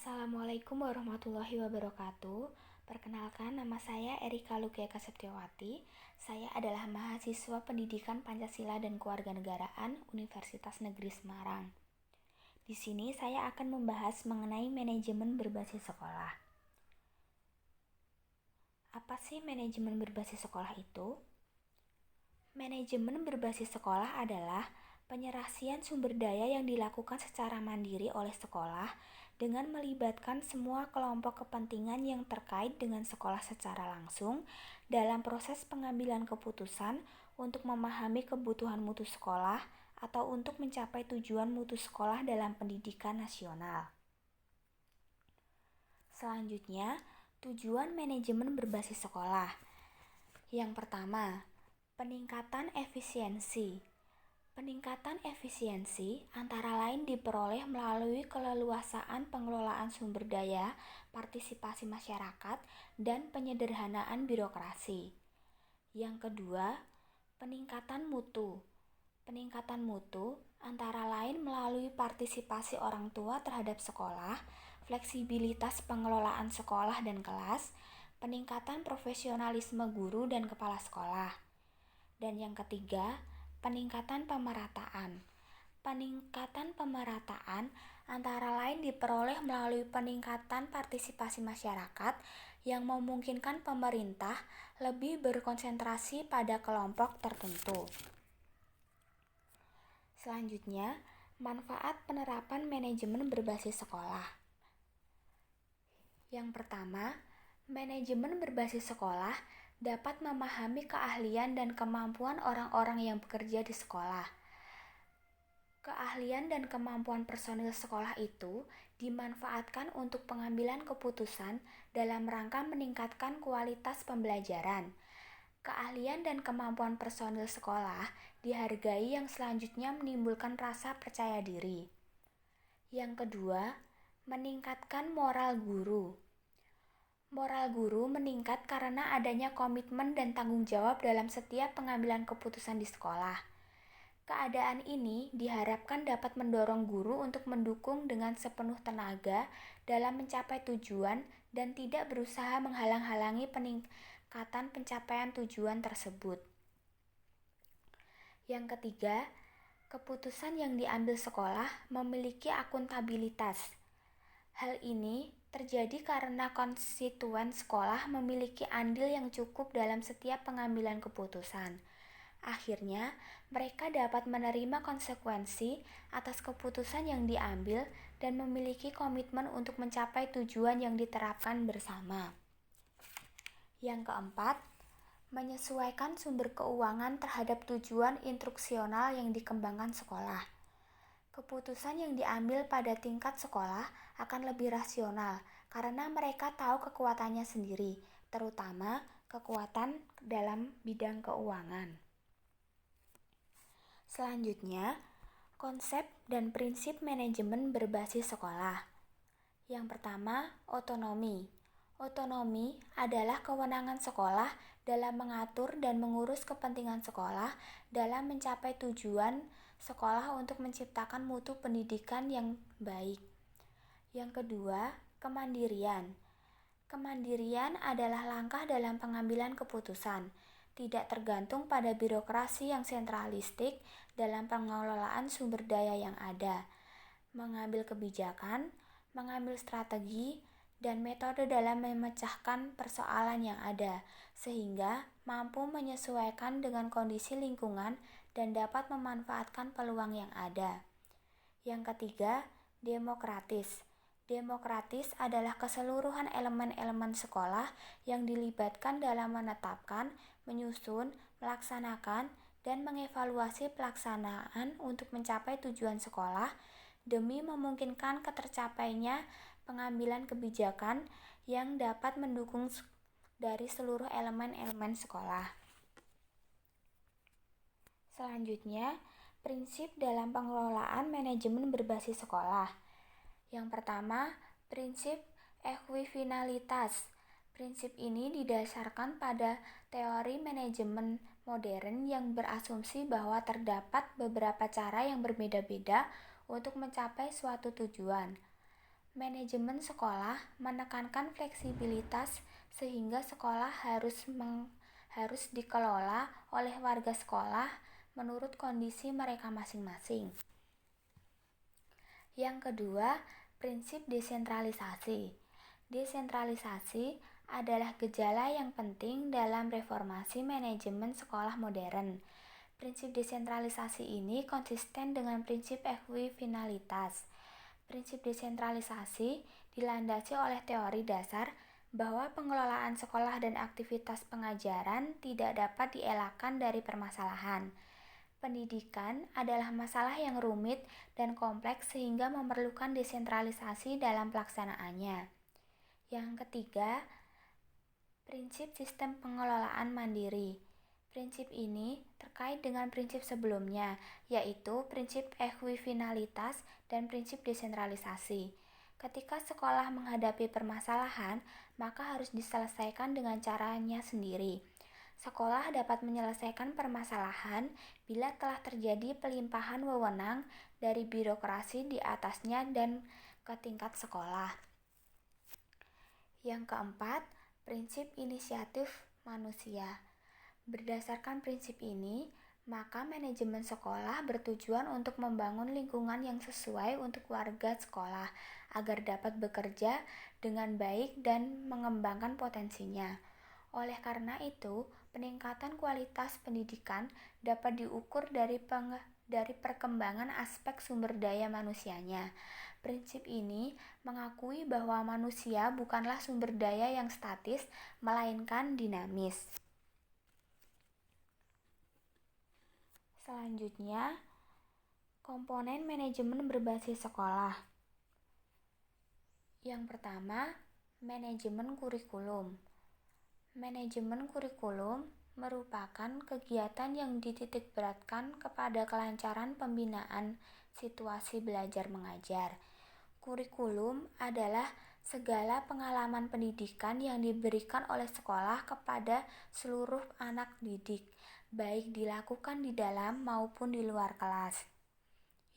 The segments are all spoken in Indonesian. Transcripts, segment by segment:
Assalamualaikum warahmatullahi wabarakatuh. Perkenalkan, nama saya Erika Lukiaka Septiawati. Saya adalah mahasiswa Pendidikan Pancasila dan Kewarganegaraan Universitas Negeri Semarang. Di sini saya akan membahas mengenai manajemen berbasis sekolah. Apa sih manajemen berbasis sekolah itu? Manajemen berbasis sekolah adalah penyerahsian sumber daya yang dilakukan secara mandiri oleh sekolah dengan melibatkan semua kelompok kepentingan yang terkait dengan sekolah secara langsung dalam proses pengambilan keputusan untuk memahami kebutuhan mutu sekolah atau untuk mencapai tujuan mutu sekolah dalam pendidikan nasional. Selanjutnya, tujuan manajemen berbasis sekolah. Yang pertama, peningkatan efisiensi. Peningkatan efisiensi antara lain diperoleh melalui keleluasaan pengelolaan sumber daya, partisipasi masyarakat, dan penyederhanaan birokrasi. Yang kedua, peningkatan mutu. Peningkatan mutu antara lain melalui partisipasi orang tua terhadap sekolah, fleksibilitas pengelolaan sekolah dan kelas, peningkatan profesionalisme guru dan kepala sekolah. Dan yang ketiga, peningkatan pemerataan. Peningkatan pemerataan antara lain diperoleh melalui peningkatan partisipasi masyarakat yang memungkinkan pemerintah lebih berkonsentrasi pada kelompok tertentu. Selanjutnya, manfaat penerapan manajemen berbasis sekolah. Yang pertama, manajemen berbasis sekolah dapat memahami keahlian dan kemampuan orang-orang yang bekerja di sekolah. Keahlian dan kemampuan personil sekolah itu dimanfaatkan untuk pengambilan keputusan dalam rangka meningkatkan kualitas pembelajaran. Keahlian dan kemampuan personil sekolah dihargai yang selanjutnya menimbulkan rasa percaya diri. Yang kedua, meningkatkan moral guru. Moral guru meningkat karena adanya komitmen dan tanggung jawab dalam setiap pengambilan keputusan di sekolah. Keadaan ini diharapkan dapat mendorong guru untuk mendukung dengan sepenuh tenaga dalam mencapai tujuan dan tidak berusaha menghalang-halangi peningkatan pencapaian tujuan tersebut. Yang ketiga, keputusan yang diambil sekolah memiliki akuntabilitas. Hal ini terjadi karena konstituen sekolah memiliki andil yang cukup dalam setiap pengambilan keputusan. Akhirnya, mereka dapat menerima konsekuensi atas keputusan yang diambil dan memiliki komitmen untuk mencapai tujuan yang diterapkan bersama. Yang keempat, menyesuaikan sumber keuangan terhadap tujuan instruksional yang dikembangkan sekolah. Keputusan yang diambil pada tingkat sekolah akan lebih rasional karena mereka tahu kekuatannya sendiri, terutama kekuatan dalam bidang keuangan. Selanjutnya, konsep dan prinsip manajemen berbasis sekolah. Yang pertama, otonomi. Otonomi adalah kewenangan sekolah dalam mengatur dan mengurus kepentingan sekolah dalam mencapai tujuan sekolah untuk menciptakan mutu pendidikan yang baik. Yang kedua, kemandirian. Kemandirian adalah langkah dalam pengambilan keputusan, tidak tergantung pada birokrasi yang sentralistik dalam pengelolaan sumber daya yang ada, mengambil kebijakan, mengambil strategi, dan metode dalam memecahkan persoalan yang ada, sehingga mampu menyesuaikan dengan kondisi lingkungan dan dapat memanfaatkan peluang yang ada. Yang ketiga, demokratis. Demokratis adalah keseluruhan elemen-elemen sekolah yang dilibatkan dalam menetapkan, menyusun, melaksanakan, dan mengevaluasi pelaksanaan untuk mencapai tujuan sekolah demi memungkinkan ketercapainya pengambilan kebijakan yang dapat mendukung dari seluruh elemen-elemen sekolah. Selanjutnya, prinsip dalam pengelolaan manajemen berbasis sekolah. Yang pertama, prinsip ekuifinalitas. Prinsip ini didasarkan pada teori manajemen modern yang berasumsi bahwa terdapat beberapa cara yang berbeda-beda untuk mencapai suatu tujuan. Manajemen sekolah menekankan fleksibilitas sehingga sekolah harus dikelola oleh warga sekolah menurut kondisi mereka masing-masing. Yang kedua, prinsip desentralisasi. Desentralisasi adalah gejala yang penting dalam reformasi manajemen sekolah modern. Prinsip desentralisasi ini konsisten dengan prinsip ekuifinalitas. Prinsip desentralisasi dilandasi oleh teori dasar bahwa pengelolaan sekolah dan aktivitas pengajaran tidak dapat dielakkan dari permasalahan. Pendidikan adalah masalah yang rumit dan kompleks sehingga memerlukan desentralisasi dalam pelaksanaannya. Yang ketiga, prinsip sistem pengelolaan mandiri. Prinsip ini terkait dengan prinsip sebelumnya, yaitu prinsip ekuifinalitas dan prinsip desentralisasi. Ketika sekolah menghadapi permasalahan, maka harus diselesaikan dengan caranya sendiri. Sekolah dapat menyelesaikan permasalahan bila telah terjadi pelimpahan wewenang dari birokrasi di atasnya dan ke tingkat sekolah. Yang keempat, prinsip inisiatif manusia. Berdasarkan prinsip ini, maka manajemen sekolah bertujuan untuk membangun lingkungan yang sesuai untuk warga sekolah agar dapat bekerja dengan baik dan mengembangkan potensinya. Oleh karena itu, peningkatan kualitas pendidikan dapat diukur dari perkembangan aspek sumber daya manusianya. Prinsip ini mengakui bahwa manusia bukanlah sumber daya yang statis, melainkan dinamis. Selanjutnya, komponen manajemen berbasis sekolah. Yang pertama, manajemen kurikulum. Manajemen kurikulum merupakan kegiatan yang dititikberatkan kepada kelancaran pembinaan situasi belajar mengajar. Kurikulum adalah segala pengalaman pendidikan yang diberikan oleh sekolah kepada seluruh anak didik, baik dilakukan di dalam maupun di luar kelas.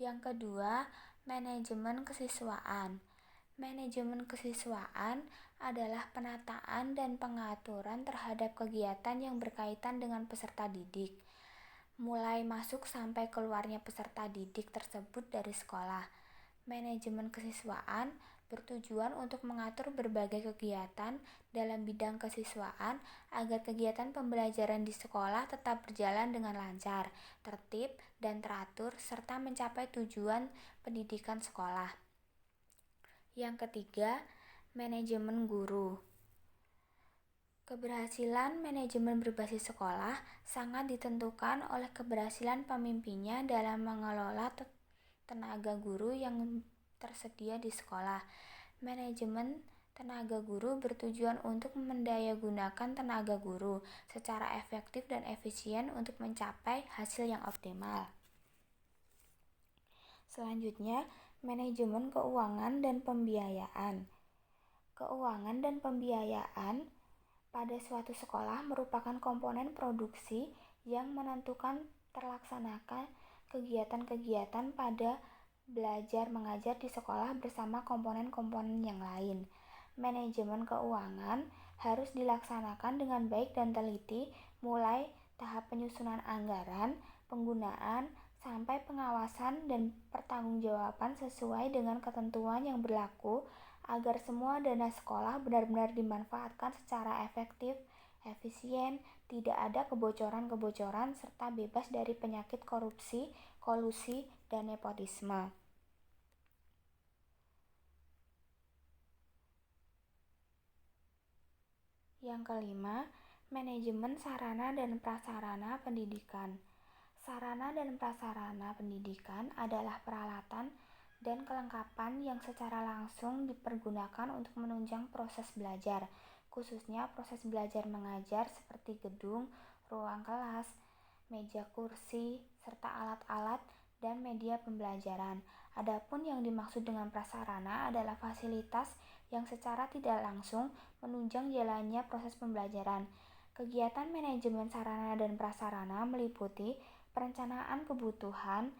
Yang kedua, manajemen kesiswaan. Manajemen kesiswaan adalah penataan dan pengaturan terhadap kegiatan yang berkaitan dengan peserta didik, mulai masuk sampai keluarnya peserta didik tersebut dari sekolah. Manajemen kesiswaan bertujuan untuk mengatur berbagai kegiatan dalam bidang kesiswaan agar kegiatan pembelajaran di sekolah tetap berjalan dengan lancar, tertib, dan teratur serta mencapai tujuan pendidikan sekolah. Yang ketiga, manajemen guru. Keberhasilan manajemen berbasis sekolah sangat ditentukan oleh keberhasilan pemimpinnya dalam mengelola tenaga guru yang tersedia di sekolah. Manajemen tenaga guru bertujuan untuk mendayagunakan tenaga guru secara efektif dan efisien untuk mencapai hasil yang optimal. Selanjutnya, manajemen keuangan dan pembiayaan. Keuangan dan pembiayaan pada suatu sekolah merupakan komponen produksi yang menentukan terlaksanakan kegiatan-kegiatan pada belajar mengajar di sekolah bersama komponen-komponen yang lain. Manajemen keuangan harus dilaksanakan dengan baik dan teliti, mulai tahap penyusunan anggaran, penggunaan, sampai pengawasan dan pertanggungjawaban sesuai dengan ketentuan yang berlaku agar semua dana sekolah benar-benar dimanfaatkan secara efektif, efisien, tidak ada kebocoran-kebocoran, serta bebas dari penyakit korupsi, kolusi, dan nepotisme. Yang kelima, manajemen sarana dan prasarana pendidikan. Sarana dan prasarana pendidikan adalah peralatan dan kelengkapan yang secara langsung dipergunakan untuk menunjang proses belajar, khususnya proses belajar mengajar seperti gedung, ruang kelas, meja kursi, serta alat-alat dan media pembelajaran. Adapun yang dimaksud dengan prasarana adalah fasilitas yang secara tidak langsung menunjang jalannya proses pembelajaran. Kegiatan manajemen sarana dan prasarana meliputi perencanaan kebutuhan,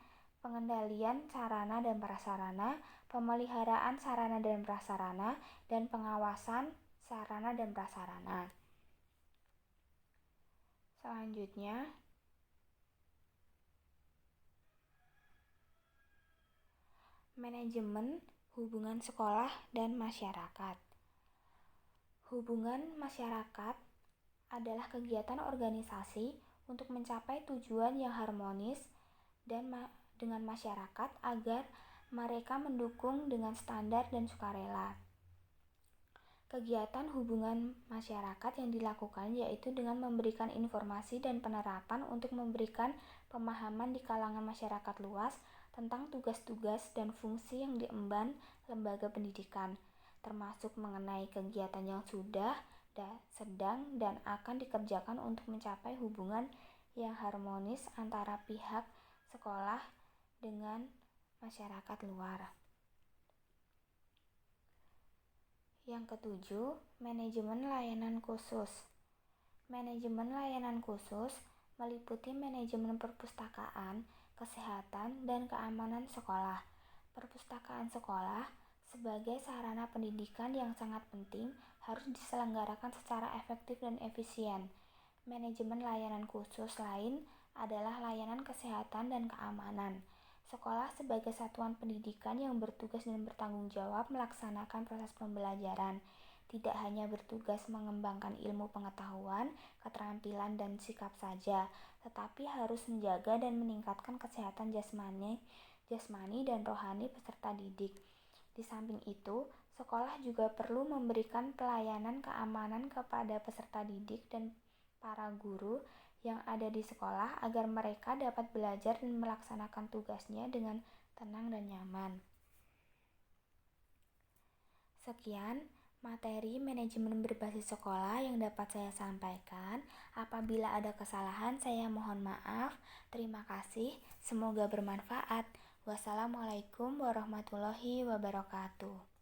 pengendalian sarana dan prasarana, pemeliharaan sarana dan prasarana, dan pengawasan sarana dan prasarana. Selanjutnya, manajemen hubungan sekolah dan masyarakat. Hubungan masyarakat adalah kegiatan organisasi untuk mencapai tujuan yang harmonis dan dengan masyarakat agar mereka mendukung dengan standar dan sukarela. Kegiatan hubungan masyarakat yang dilakukan yaitu dengan memberikan informasi dan penerapan untuk memberikan pemahaman di kalangan masyarakat luas tentang tugas-tugas dan fungsi yang diemban lembaga pendidikan, termasuk mengenai kegiatan yang sudah, sedang, dan akan dikerjakan untuk mencapai hubungan yang harmonis antara pihak sekolah dengan masyarakat luar. Yang ketujuh, manajemen layanan khusus. Manajemen layanan khusus meliputi manajemen perpustakaan, kesehatan, dan keamanan sekolah. Perpustakaan sekolah sebagai sarana pendidikan yang sangat penting harus diselenggarakan secara efektif dan efisien. Manajemen layanan khusus lain adalah layanan kesehatan dan keamanan. Sekolah sebagai satuan pendidikan yang bertugas dan bertanggung jawab melaksanakan proses pembelajaran, tidak hanya bertugas mengembangkan ilmu pengetahuan, keterampilan, dan sikap saja, tetapi harus menjaga dan meningkatkan kesehatan jasmani dan rohani peserta didik. Di samping itu, sekolah juga perlu memberikan pelayanan keamanan kepada peserta didik dan para guru yang ada di sekolah agar mereka dapat belajar dan melaksanakan tugasnya dengan tenang dan nyaman. Sekian materi manajemen berbasis sekolah yang dapat saya sampaikan. Apabila ada kesalahan, saya mohon maaf. Terima kasih. Semoga bermanfaat. Wassalamualaikum warahmatullahi wabarakatuh.